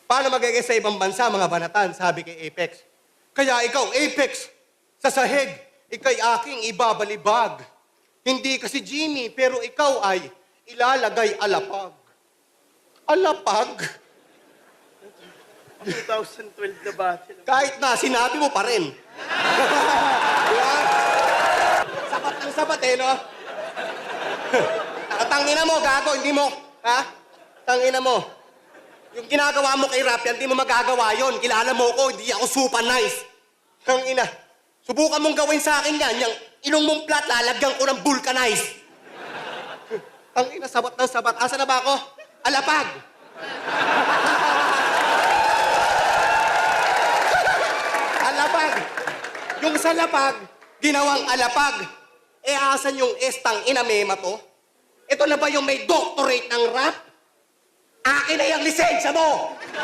Paano magiging sa ibang bansa, mga banatan, sabi kay Apex. Kaya ikaw, Apex, sa sahig, ikay aking ibabalibag. Hindi kasi Jimmy, pero ikaw ay ilalagay alapag. Alapag? 2012 na ba? Kahit na, sinabi mo pa rin. Diba? Sapat ng sapat eh, no? Tangina mo, gago, hindi mo, ha? Tangina mo. Yung ginagawa mo kay Rap, hindi mo magagawa yon. Kilala mo ko, hindi ako super nice. Tangina. Subukan mong gawin sa akin yan. Yung ilong mong plat, lalagyan ko ng vulcanize. Tangina, sabat ng sabat. Asa na ba ako? Alapag. Alapag. Yung sa lapag, ginawang alapag. Eh, asan yung estang inamema to? Ito na ba yung may doctorate ng Rap? Akin na yung lisensya mo!